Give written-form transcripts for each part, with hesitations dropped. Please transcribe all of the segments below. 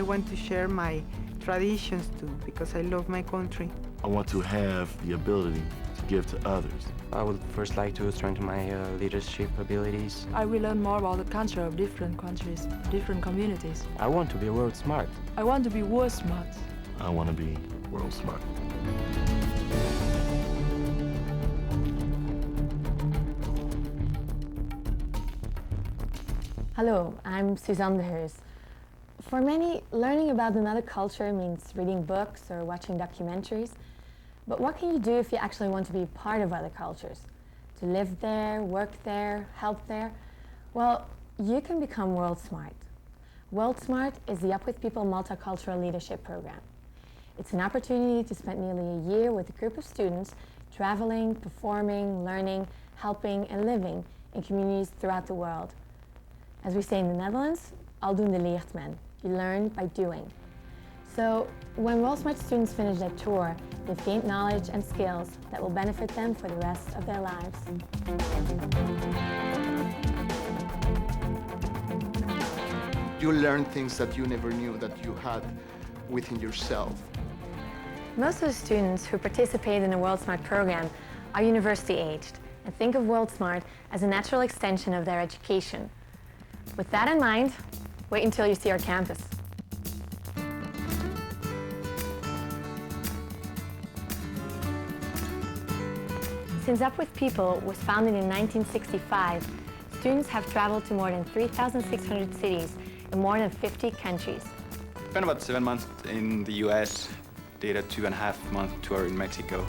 I want to share my traditions too, because I love my country. I want to have the ability to give to others. I would first like to strengthen my leadership abilities. I will learn more about the culture of different countries, different communities. I want to be WorldSmart. I want to be WorldSmart. I want to be WorldSmart. Hello, I'm Suzanne de Heus. For many, learning about another culture means reading books or watching documentaries. But what can you do if you actually want to be part of other cultures? To live there, work there, help there? Well, you can become WorldSmart. WorldSmart is the Up With People Multicultural Leadership Program. It's an opportunity to spend nearly a year with a group of students traveling, performing, learning, helping, and living in communities throughout the world. As we say in the Netherlands, aldoende leert men. You learn by doing. So when WorldSmart students finish their tour, they've gained knowledge and skills that will benefit them for the rest of their lives. You learn things that you never knew that you had within yourself. Most of the students who participate in the WorldSmart program are university-aged and think of WorldSmart as a natural extension of their education. With that in mind, wait until you see our campus. Since Up With People was founded in 1965, students have traveled to more than 3,600 cities in more than 50 countries. Spent about 7 months in the US, did a 2.5-month tour in Mexico,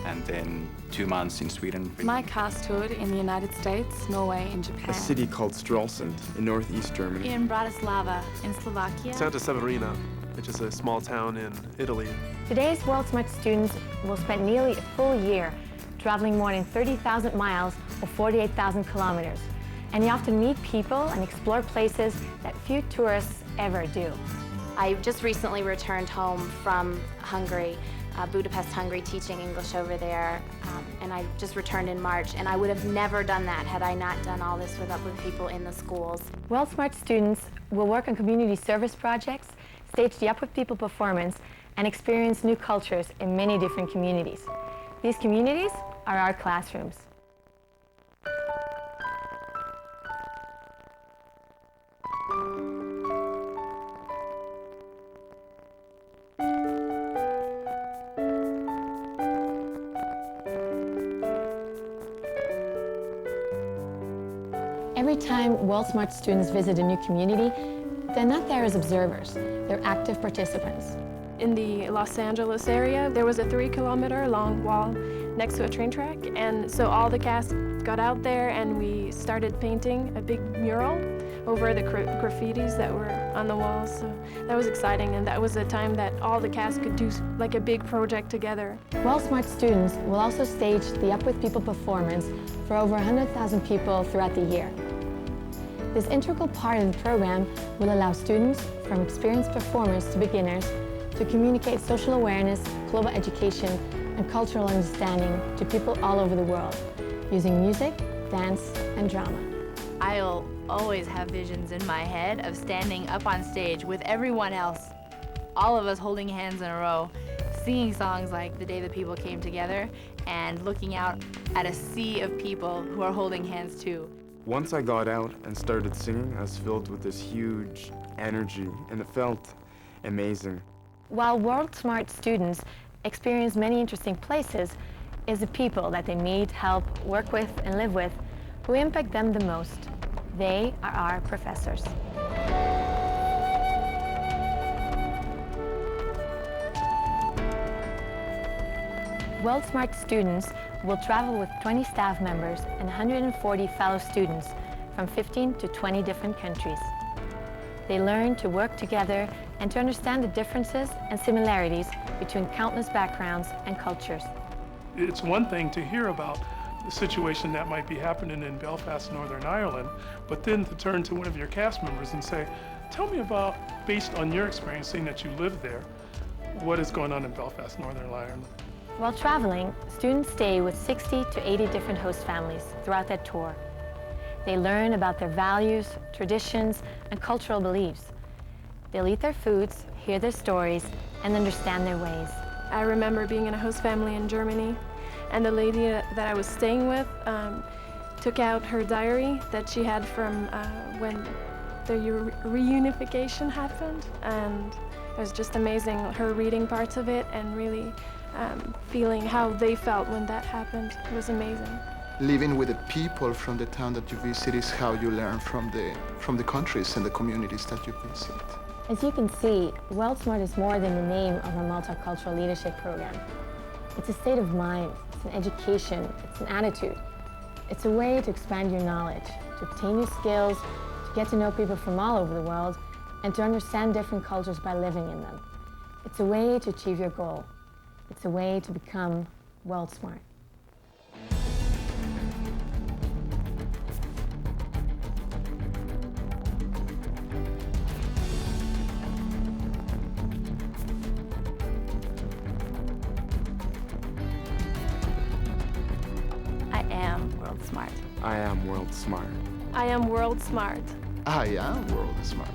and then 2 months in Sweden. My cast toured in the United States, Norway, and Japan. A city called Stralsund in northeast Germany. In Bratislava, in Slovakia. Santa Severina, which is a small town in Italy. Today's WorldSmart students will spend nearly a full year traveling more than 30,000 miles or 48,000 kilometers. And you often meet people and explore places that few tourists ever do. I just recently returned home from Hungary, Budapest, Hungary, teaching English over there, and I just returned in March, and I would have never done that had I not done all this with Up With People in the schools. WorldSmart students will work on community service projects, stage the Up With People performance, and experience new cultures in many different communities. These communities are our classrooms. Every time WorldSmart students visit a new community, they're not there as observers, they're active participants. In the Los Angeles area, there was a 3-kilometer long wall next to a train track, and so all the cast got out there and we started painting a big mural over the graffitis that were on the walls. So that was exciting, and that was a time that all the cast could do like a big project together. WorldSmart students will also stage the Up With People performance for over 100,000 people throughout the year. This integral part of the program will allow students, from experienced performers to beginners, to communicate social awareness, global education, and cultural understanding to people all over the world, using music, dance, and drama. I'll always have visions in my head of standing up on stage with everyone else, all of us holding hands in a row, singing songs like The Day the People Came Together, and looking out at a sea of people who are holding hands too. Once I got out and started singing, I was filled with this huge energy, and it felt amazing. While WorldSmart students experience many interesting places, it's the people that they meet, help, work with, and live with who impact them the most. They are our professors. WorldSmart students will travel with 20 staff members and 140 fellow students from 15 to 20 different countries. They learn to work together and to understand the differences and similarities between countless backgrounds and cultures. It's one thing to hear about the situation that might be happening in Belfast, Northern Ireland, but then to turn to one of your cast members and say, tell me about, based on your experience, seeing that you live there, what is going on in Belfast, Northern Ireland? While traveling, students stay with 60 to 80 different host families throughout their tour. They learn about their values, traditions, and cultural beliefs. They'll eat their foods, hear their stories, and understand their ways. I remember being in a host family in Germany, and the lady that I was staying with took out her diary that she had from when the reunification happened, and it was just amazing, her reading parts of it and really feeling how they felt when that happened. It was amazing. Living with the people from the town that you visit is how you learn from the countries and the communities that you visit. As you can see, WorldSmart is more than the name of a multicultural leadership program. It's a state of mind, it's an education, it's an attitude. It's a way to expand your knowledge, to obtain new skills, to get to know people from all over the world, and to understand different cultures by living in them. It's a way to achieve your goal. It's a way to become WorldSmart. I am WorldSmart. I am WorldSmart. I am WorldSmart. I am WorldSmart.